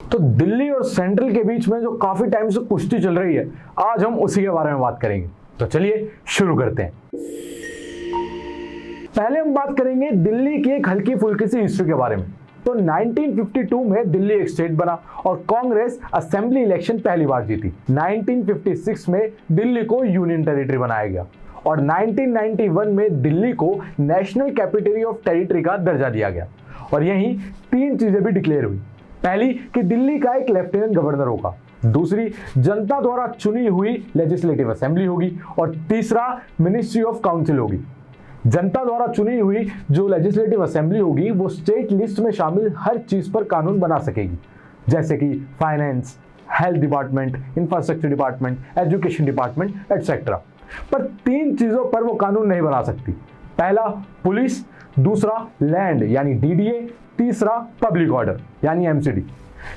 तो दिल्ली और सेंट्रल के बीच में जो काफी टाइम से कुश्ती चल रही है, आज हम उसी के बारे में बात करेंगे। तो चलिए शुरू करते हैं। पहले हम बात करेंगे दिल्ली की एक हल्की फुल्की सी हिस्ट्री के बारे में। तो 1952 में दिल्ली एक स्टेट बना और कांग्रेस असेंबली इलेक्शन पहली बार जीती। 1956 में दिल्ली को यूनियन टेरिटरी बनाया गया और 1991 में दिल्ली को नेशनल कैपिटल ऑफ टेरिटरी का दर्जा दिया गया। और यहीं तीन चीजें भी डिक्लेयर हुई। पहली कि दिल्ली का एक लेफ्टिनेंट गवर्नर होगा, दूसरी जनता द्वारा चुनी हुई लेजिस्लेटिव असेंबली होगी और तीसरा मिनिस्ट्री ऑफ काउंसिल होगी। जनता द्वारा चुनी हुई जो लेजिस्लेटिव असेंबली होगी वो स्टेट लिस्ट में शामिल हर चीज पर कानून बना सकेगी, जैसे कि finance, health department, infrastructure department, education department etcetera. पर तीन चीजों पर वो कानून नहीं बना सकती। पहला पुलिस, दूसरा लैंड यानी डीडीए, तीसरा पब्लिक ऑर्डर यानी एमसीडी।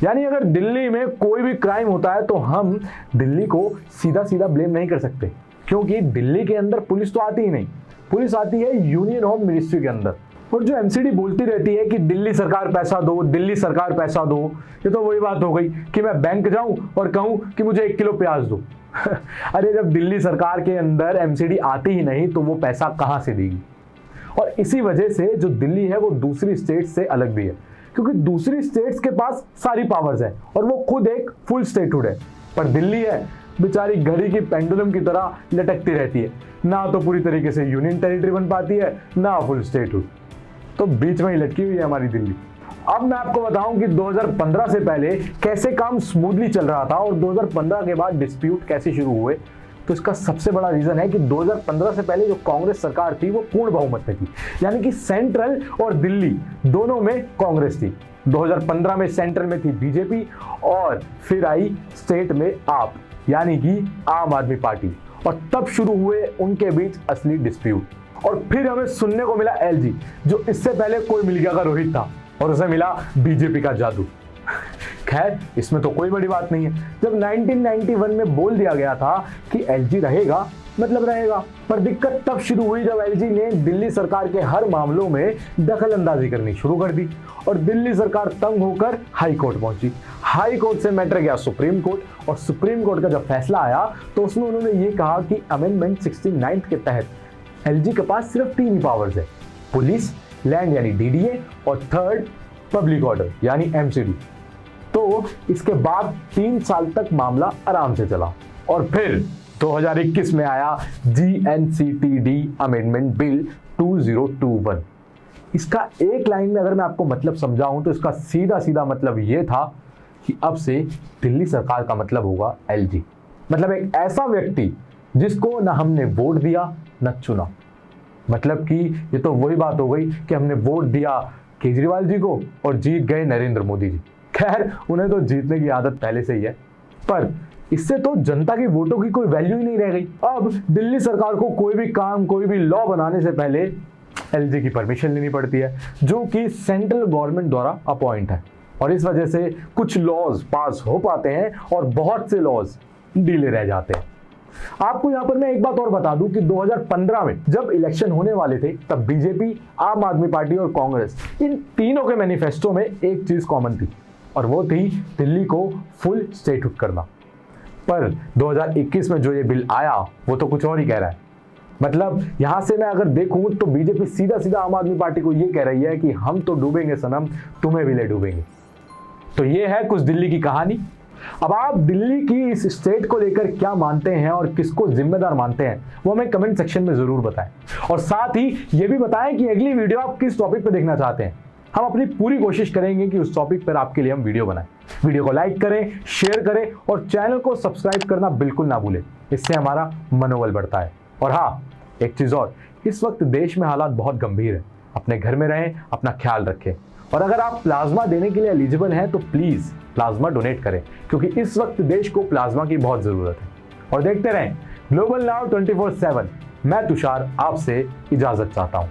यानी अगर दिल्ली में कोई भी क्राइम होता है तो हम दिल्ली को सीधा सीधा ब्लेम नहीं कर सकते, क्योंकि दिल्ली के अंदर पुलिस तो आती ही नहीं। पुलिस आती है यूनियन होम मिनिस्ट्री के अंदर। और जो एमसीडी बोलती रहती है कि दिल्ली सरकार पैसा दो, दिल्ली सरकार पैसा दो, ये तो वही बात हो गई कि मैं बैंक जाऊं और कहूं कि मुझे 1 किलो प्याज दो। अरे जब दिल्ली सरकार के अंदर एमसीडी आती ही नहीं तो वो पैसा कहां से देगी। और इसी वजह से जो दिल्ली है वो दूसरी स्टेट से अलग भी है, क्योंकि दूसरी स्टेट्स के पास सारी पावर्स है और वो खुद एक फुल स्टेटहुड है। पर दिल्ली है बेचारी घड़ी की पेंडुलम की तरह लटकती रहती है, ना तो पूरी तरीके से यूनियन टेरिटरी बन पाती है ना फुल स्टेटहुड, तो बीच में ही लटकी हुई है हमारी दिल्ली। अब मैं आपको बताऊं कि 2015 से पहले कैसे काम स्मूथली चल रहा था और 2015 के बाद डिस्प्यूट कैसे शुरू हुए। तो इसका सबसे बड़ा रीजन है कि 2015 से पहले जो कांग्रेस सरकार थी वो पूर्ण बहुमत में थी, यानी कि सेंट्रल और दिल्ली दोनों में कांग्रेस थी। 2015 में सेंट्रल में थी बीजेपी और फिर आई स्टेट में आप यानी कि आम आदमी पार्टी, और तब शुरू हुए उनके बीच असली डिस्प्यूट। और फिर हमें सुनने को मिला एलजी, जो इससे पहले कोई मिल गया का रोहित था और उसे मिला बीजेपी का जादू। खैर इसमें तो कोई बड़ी बात नहीं है। जब 1991 में बोल दिया गया था कि एलजी रहेगा मतलब रहेगा, पर दिक्कत तब शुरू हुई जब एलजी ने दिल्ली सरकार के हर मामलों में दखल अंदाजी करनी शुरू कर दी और दिल्ली सरकार तंग होकर हाई कोर्ट पहुंची। हाई कोर्ट से मैटर गया सुप्रीम कोर्ट और सुप्रीम कोर्ट का जब फैसला आया तो उसमें उन्होंने ये कहा कि अमेंडमेंट 69 के तहत एलजी के पास सिर्फ 3 ही पावर्स है, पुलिस, लैंड यानी डीडीए और थर्ड पब्लिक ऑर्डर यानी एमसीडी। तो इसके बाद 3 साल तक मामला आराम से चला और फिर 2021 में आया जीएनसीटीडी अमेंडमेंट बिल 2021। इसका एक लाइन में अगर मैं आपको मतलब समझाऊं तो इसका सीधा सीधा मतलब ये था कि अब से दिल्ली सरकार का मतलब होगा एलजी, मतलब एक ऐसा व्यक्ति जिसको ना हमने वोट दिया न चुना। मतलब कि ये तो वही बात हो गई कि हमने वोट दिया केजरीवाल जी को और जीत गए नरेंद्र मोदी जी। खैर उन्हें तो जीतने की आदत पहले से ही है, पर इससे तो जनता की वोटों की कोई वैल्यू ही नहीं रह गई। अब दिल्ली सरकार को कोई भी काम, कोई भी लॉ बनाने से पहले एलजी की परमिशन लेनी पड़ती है, जो कि सेंट्रल गवर्नमेंट द्वारा अपॉइंट है। और इस वजह से कुछ लॉज पास हो पाते हैं और बहुत से लॉज डिले रह जाते हैं। आपको यहां पर मैं एक बात और बता दूं कि 2015 में जब इलेक्शन होने वाले थे तब बीजेपी, आम आदमी पार्टी और कांग्रेस, इन तीनों के मैनिफेस्टो में एक चीज कॉमन थी और वो थी दिल्ली को फुल स्टेटहुड करना। पर 2021 में जो ये बिल आया वो तो कुछ और ही कह रहा है। मतलब यहां से मैं अगर देखूं तो बीजेपी सीधा सीधा आम आदमी पार्टी को ये कह रही है कि हम तो डूबेंगे सनम, तुम्हें भी ले डूबेंगे। तो ये है कुछ दिल्ली की कहानी। अब आप दिल्ली की इस स्टेट को लेकर क्या मानते हैं और किसको जिम्मेदार मानते हैं वो हमें कमेंट सेक्शन में जरूर बताएं, और साथ ही ये भी बताएं कि अगली वीडियो आप किस टॉपिक पर देखना चाहते हैं। हम अपनी पूरी कोशिश करेंगे कि उस टॉपिक पर आपके लिए हम वीडियो बनाएं। वीडियो को लाइक करें, शेयर करें और चैनल को सब्सक्राइब करना बिल्कुल ना भूलें, इससे हमारा मनोबल बढ़ता है। और हाँ, एक चीज और, इस वक्त देश में हालात बहुत गंभीर है। अपने घर में रहें, अपना ख्याल रखें, और अगर आप प्लाज्मा देने के लिए एलिजिबल हैं तो प्लीज प्लाज्मा डोनेट करें, क्योंकि इस वक्त देश को प्लाज्मा की बहुत जरूरत है। और देखते रहें ग्लोबल नाउ 24/7। मैं तुषार आपसे इजाजत चाहता हूं।